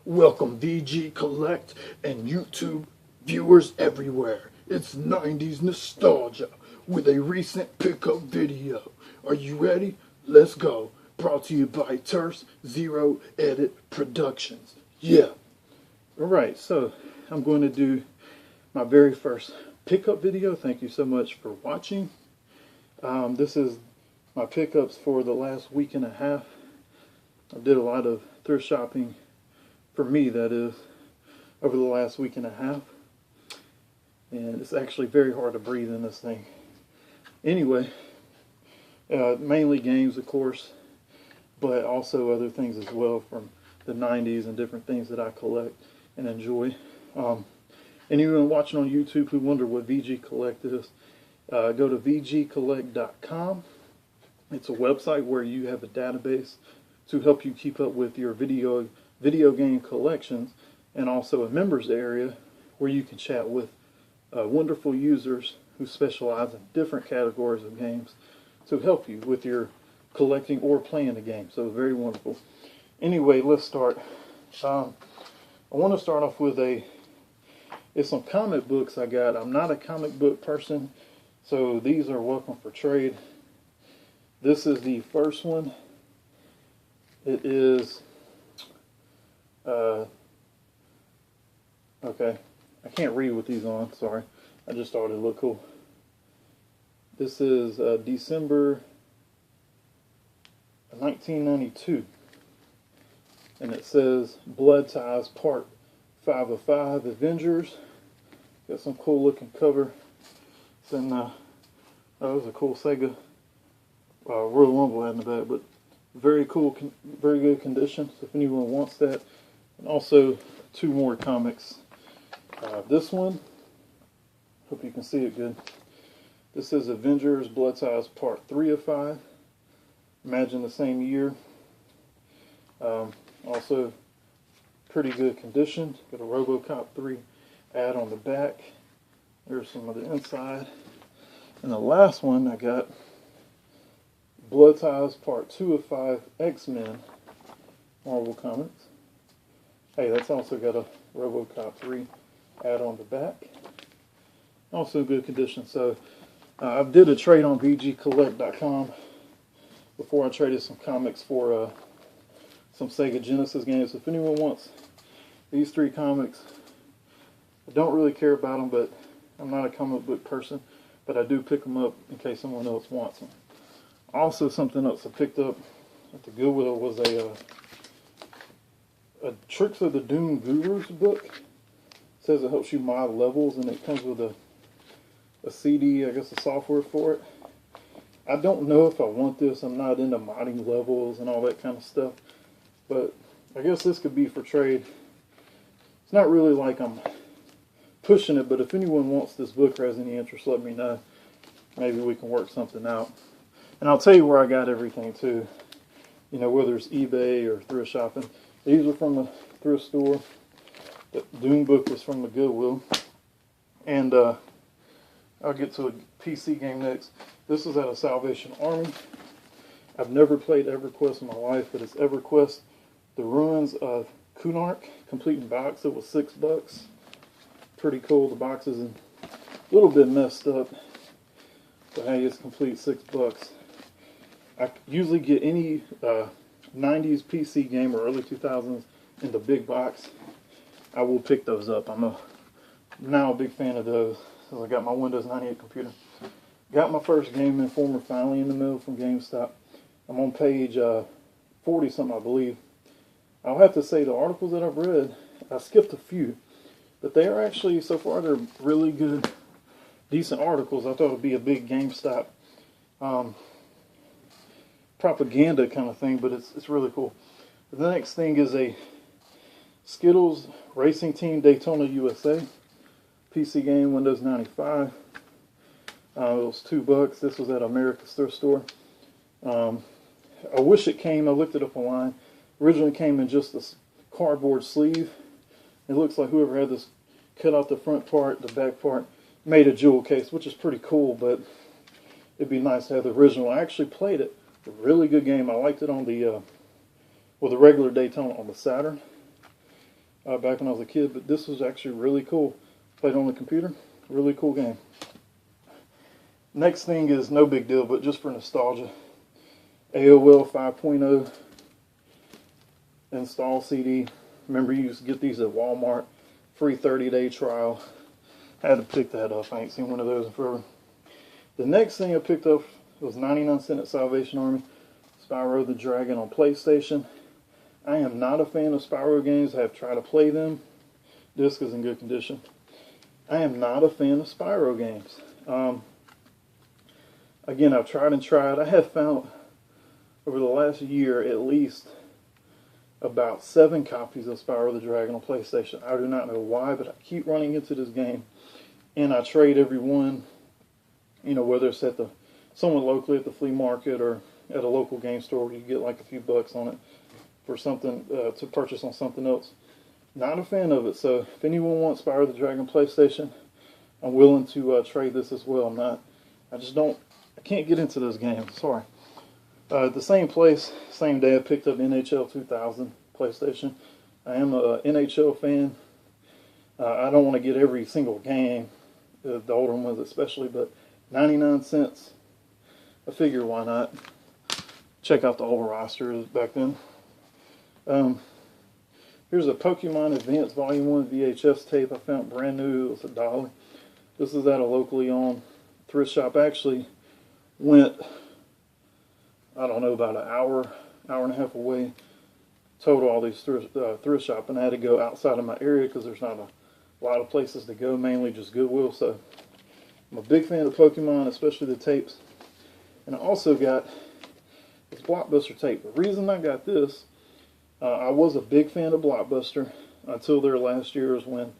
Welcome VG Collect and YouTube viewers everywhere. It's 90s nostalgia with a recent pickup video. Are you ready? Let's go. Brought to you by Terse Zero Edit Productions. Yeah. Alright, so I'm going to do my very first pickup video. Thank you so much for watching. This is my pickups for the last week and a half. I did a lot of thrift shopping, for me that is, over the last week and a half. And it's actually very hard to breathe in this thing. Anyway, mainly games, of course, but also other things as well from the 90s and different things that I collect and enjoy. Anyone watching on YouTube who wonder what VG Collect is, go to vgcollect.com. It's a website where you have a database to help you keep up with your video game collections, and also a members area where you can chat with wonderful users who specialize in different categories of games to help you with your collecting or playing the game. So very wonderful. Anyway, let's start. I want to start off with it's some comic books I got. I'm not a comic book person, so these are welcome for trade. This is the first one. It is okay, I can't read with these on, sorry. I just thought it looked cool. This is December 1992, and it says Blood Ties Part 5 of 5 Avengers. Got some cool looking cover. It's in that was a cool Sega Royal Rumble had in the back, but very cool, very good condition, so if anyone wants that. And also two more comics. This one, hope you can see it good. This is Avengers Blood Ties Part 3 of 5. Imagine the same year. Also pretty good condition. Got a RoboCop 3 ad on the back. There's some of the inside. And the last one I got, Blood Ties Part 2 of 5 X-Men Marvel Comics. Hey, that's also got a RoboCop 3 ad on the back. Also in good condition. So I did a trade on VGCollect.com before I traded some comics for some Sega Genesis games. If anyone wants these three comics, I don't really care about them, but I'm not a comic book person, but I do pick them up in case someone else wants them. Also, something else I picked up at the Goodwill was a Tricks of the Doom Gurus book. It says it helps you mod levels, and it comes with a CD, I guess, a software for it. I don't know if I want this. I'm not into modding levels and all that kind of stuff, but I guess this could be for trade. It's not really like I'm pushing it, but if anyone wants this book or has any interest, let me know. Maybe we can work something out. And I'll tell you where I got everything too. You know, whether it's eBay or thrift shopping. These are from a thrift store. The Doom book was from the Goodwill. And I'll get to a PC game next. This is out of Salvation Army. I've never played EverQuest in my life, but it's EverQuest The Ruins of Kunark, complete in box. It was $6. Pretty cool. The box is a little bit messed up, but hey, it's complete $6. I usually get any 90s PC game or early 2000s in the big box. I will pick those up. I'm now a big fan of those. So I got my Windows 98 computer. Got my first Game Informer finally in the mail from GameStop. I'm on page 40 something, I believe. I'll have to say the articles that I've read, I skipped a few, but they are actually, so far, they're really good, decent articles. I thought it would be a big GameStop propaganda kind of thing, but it's really cool. The next thing is a Skittles Racing Team Daytona USA PC game, Windows 95. It was $2. This was at America's Thrift Store. I wish it came, I looked it up online, originally came in just this cardboard sleeve. It looks like whoever had this cut out the front part, the back part, made a jewel case, which is pretty cool, but it'd be nice to have the original. I actually played it. A really good game. I liked it on the regular Daytona on the Saturn. back when I was a kid, but this was actually really cool. Played on the computer, really cool game. Next thing is no big deal, but just for nostalgia. AOL 5.0 install CD. Remember, you used to get these at Walmart, free 30-day trial. Had to pick that up. I ain't seen one of those in forever. The next thing I picked up was 99 cent at Salvation Army, Spyro the Dragon on PlayStation. I am not a fan of Spyro games. I have tried to play them. Disc is in good condition. I am not a fan of Spyro games. Again, I've tried and tried. I have found over the last year at least about 7 copies of Spyro the Dragon on PlayStation. I do not know why, but I keep running into this game, and I trade every one. You know, whether it's at someone locally at the flea market or at a local game store where you get like a few bucks on it for something to purchase on something else. Not a fan of it, so if anyone wants Spyro the Dragon PlayStation, I'm willing to trade this as well. I can't get into those games, sorry. At the same place, same day, I picked up NHL 2000 PlayStation. I am a NHL fan. I don't want to get every single game, the older ones especially, but 99 cents. I figure why not. Check out the old rosters back then. Here's a Pokemon Advance Volume 1 VHS tape I found brand new. It was $1. This is at a locally owned thrift shop. I actually went, I don't know, about an hour and a half away total all these thrift shop, and I had to go outside of my area because there's not a lot of places to go, mainly just Goodwill. So I'm a big fan of Pokemon, especially the tapes. And I also got this Blockbuster tape. The reason I got this, I was a big fan of Blockbuster until their last years when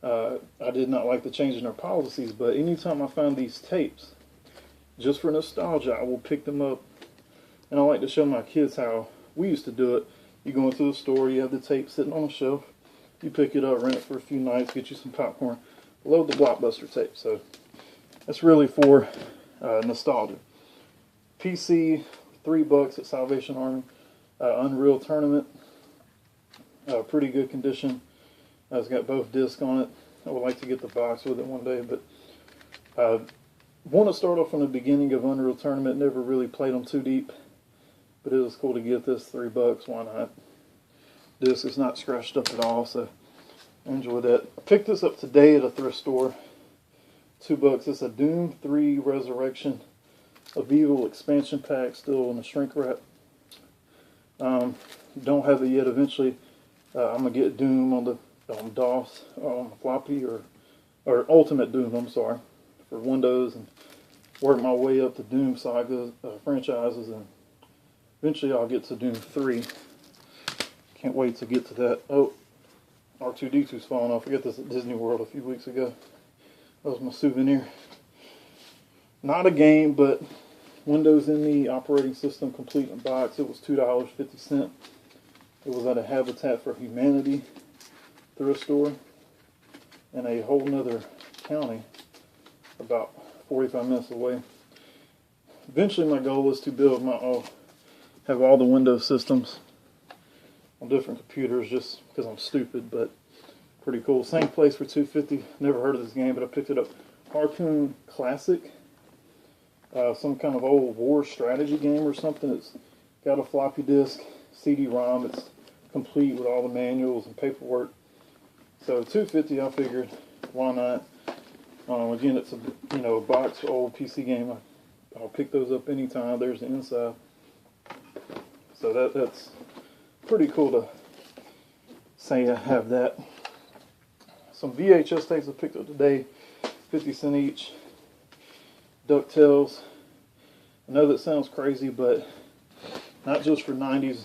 I did not like the change in their policies. But anytime I find these tapes, just for nostalgia, I will pick them up. And I like to show my kids how we used to do it. You go into the store, you have the tape sitting on a shelf, you pick it up, rent it for a few nights, get you some popcorn, load the Blockbuster tape. So that's really for nostalgia. PC, $3 at Salvation Army. Unreal Tournament, pretty good condition. It's got both discs on it. I would like to get the box with it one day, but want to start off from the beginning of Unreal Tournament. Never really played them too deep, but it was cool to get this. $3, why not? Disc is not scratched up at all, so I enjoyed that. I picked this up today at a thrift store. $2. It's a Doom 3 Resurrection of Evil expansion pack, still in a shrink wrap. Don't have it yet. Eventually, I'm gonna get Doom on the DOS on the floppy or Ultimate Doom. I'm sorry, for Windows, and work my way up to Doom Saga franchises, and eventually I'll get to Doom 3. Can't wait to get to that. Oh, R2-D2's falling off. I got this at Disney World a few weeks ago. That was my souvenir. Not a game, but Windows ME operating system complete in box. It was $2.50. It was at a Habitat for Humanity thrift store in a whole nother county, about 45 minutes away. Eventually, my goal is to have all the Windows systems on different computers, just because I'm stupid, but pretty cool. Same place for $2.50. Never heard of this game, but I picked it up. Harpoon Classic. Some kind of old war strategy game or something. It's got a floppy disk, CD-ROM. It's complete with all the manuals and paperwork. So $2.50, I figured, why not? Again, it's a box old PC game. I'll pick those up anytime. There's the inside. So that's pretty cool to say I have that. Some VHS tapes I picked up today, 50 cents each. DuckTales. I know that sounds crazy, but not just for 90s,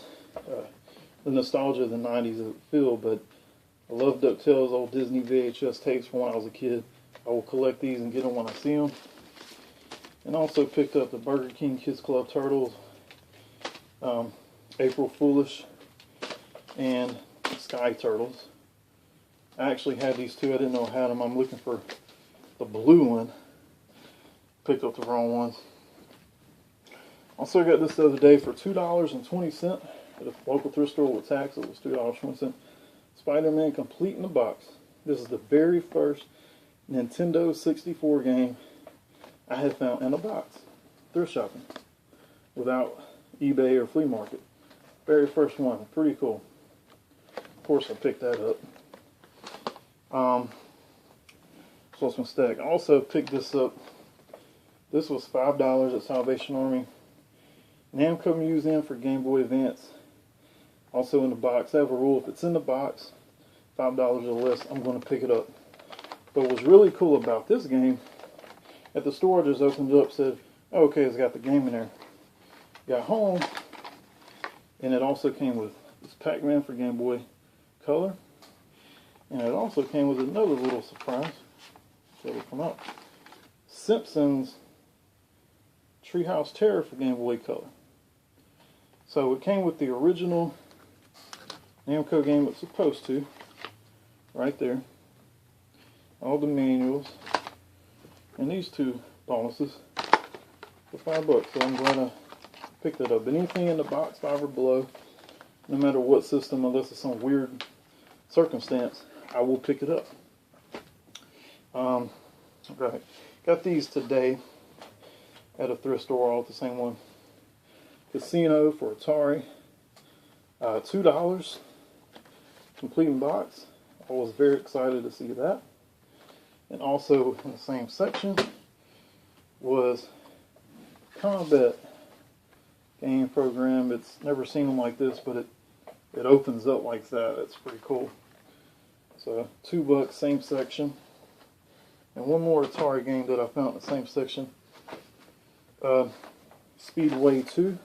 the nostalgia of the 90s feel, but I love DuckTales, old Disney VHS tapes from when I was a kid. I will collect these and get them when I see them. And also picked up the Burger King Kids Club Turtles, April Foolish, and Sky Turtles. I actually had these two. I didn't know I had them. I'm looking for the blue one. Picked up the wrong ones. Also got this the other day for $2.20 at a local thrift store with tax. It was $2.20. Spider-Man complete in the box. This is the very first Nintendo 64 game I had found in a box, thrift shopping, without eBay or flea market. Very first one, pretty cool. Of course I picked that up. So it's my stack. I also picked this up. This was $5 at Salvation Army. Namco Museum for Game Boy Advance. Also in the box. I have a rule, if it's in the box, $5 or less, I'm going to pick it up. But what's really cool about this game, at the store I just opened it up, said, oh, okay, it's got the game in there. Got home, and it also came with this Pac-Man for Game Boy Color. And it also came with another little surprise. So it'll come out. Simpsons Treehouse Terror for Game Boy Color. So it came with the original Namco game it's supposed to. Right there. All the manuals. And these two bonuses for $5. So I'm glad I picked that up. Anything in the box, 5 or below, no matter what system, unless it's some weird circumstance, I will pick it up. Right. Got these today at a thrift store, all at the same one. Casino for Atari, $2, complete in box. I was very excited to see that. And also in the same section was Combat game program. It's never seen them like this, but it opens up like that. It's pretty cool. So $2, same section. And one more Atari game that I found in the same section. Speedway 2.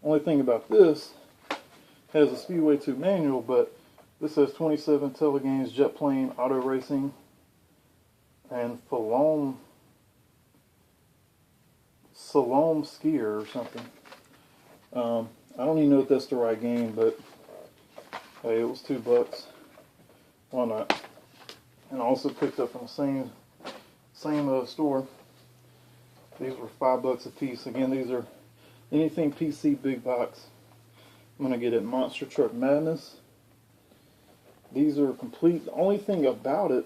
Only thing about this, has a Speedway 2 manual, but this has 27 telegames, jet plane, auto racing, and Salome skier or something. I don't even know if that's the right game, but hey, it was $2. Why not? And I also picked up from the same store. These were $5 a piece. Again, these are anything PC big box. I'm gonna get it Monster Truck Madness. These are complete. The only thing about it,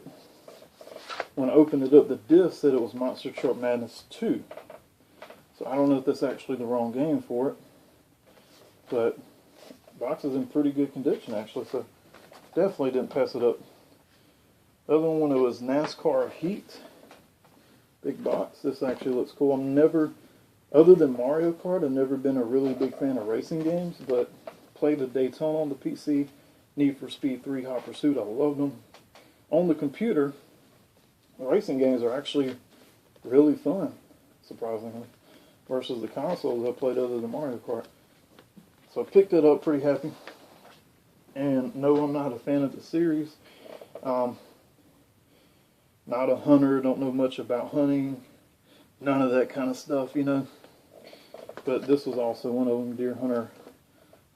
when I opened it up, the disc said it was Monster Truck Madness 2. So I don't know if that's actually the wrong game for it. But the box is in pretty good condition actually, so definitely didn't pass it up. The other one, it was NASCAR Heat. Big box. This actually looks cool. I'm never, other than Mario Kart, I've never been a really big fan of racing games, but played the Daytona on the PC, Need for Speed 3, Hot Pursuit, I loved them. On the computer, the racing games are actually really fun, surprisingly, versus the consoles I played other than Mario Kart. So I picked it up, pretty happy. And no, I'm not a fan of the series. Not a hunter, don't know much about hunting, none of that kind of stuff, you know. But this was also one of them, Deer Hunter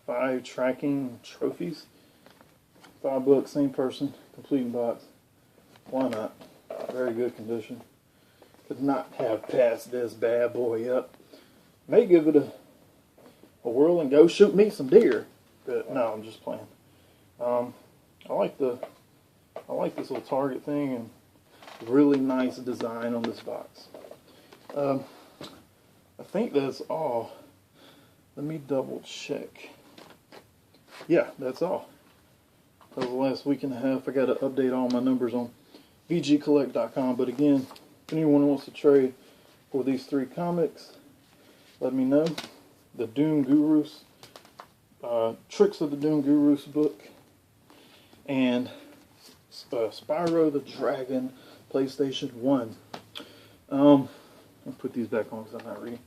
5 tracking trophies. $5, same person, complete in box. Why not? Very good condition. Could not have passed this bad boy up. May give it a whirl and go shoot me some deer. But no, I'm just playing. I like this little target thing, and really nice design on this box. I think that's all. Let me double check. Yeah, that's all. That was the last week and a half. I got to update all my numbers on VGCollect.com. But again, if anyone wants to trade for these 3 comics, let me know. The Doom Gurus, Tricks of the Doom Gurus book, and Spyro the Dragon PlayStation 1. I'll put these back on because I'm not reading.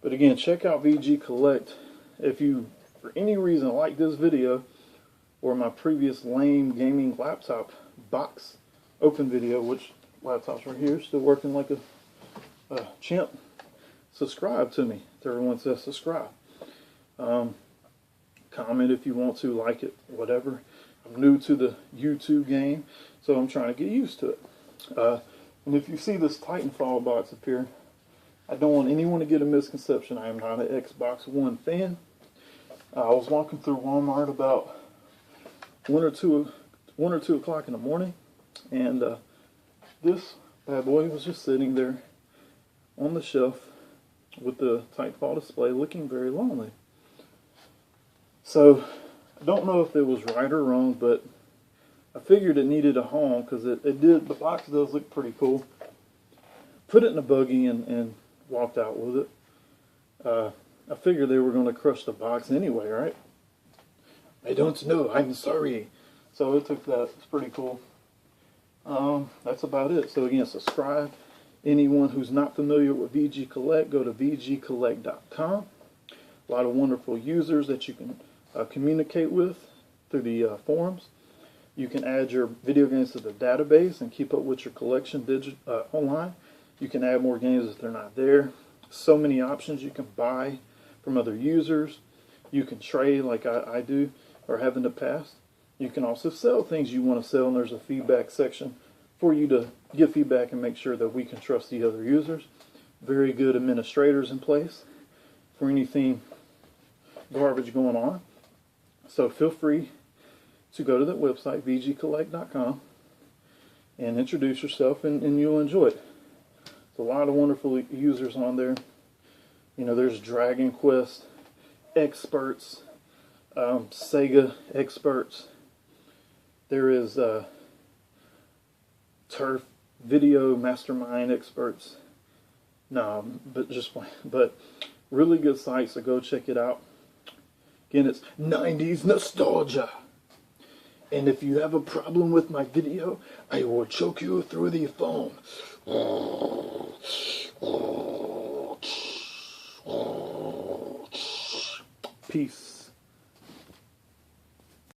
But again, check out VG Collect. If you, for any reason, like this video or my previous lame gaming laptop box open video, which laptop's right here, still working like a chimp, subscribe to me. Everyone says subscribe. Comment if you want to, like it, whatever. I'm new to the YouTube game, so I'm trying to get used to it. And if you see this Titanfall box up here, I don't want anyone to get a misconception. I am not an Xbox One fan. I was walking through Walmart about 1 or 2 o'clock in the morning, and this bad boy was just sitting there on the shelf with the Titanfall display, looking very lonely. So I don't know if it was right or wrong, but I figured it needed a home because it did. The box does look pretty cool. Put it in a buggy and walked out with it. I figured they were going to crush the box anyway, right? I don't know. I'm sorry. So it took that. It's pretty cool. That's about it. So again, subscribe. Anyone who's not familiar with VG Collect, go to vgcollect.com. A lot of wonderful users that you can communicate with through the forums. You can add your video games to the database and keep up with your collection online. You can add more games if they're not there. So many options you can buy from other users. You can trade like I do or have in the past. You can also sell things you want to sell, and there's a feedback section for you to give feedback and make sure that we can trust the other users. Very good administrators in place for anything garbage going on. So feel free to go to that website, vgcollect.com, and introduce yourself, and you'll enjoy it. There's a lot of wonderful users on there. You know, there's Dragon Quest experts, Sega experts. There is Turf Video Mastermind experts. No, but really good site, so go check it out. Again, it's 90s nostalgia. And if you have a problem with my video, I will choke you through the phone. Peace.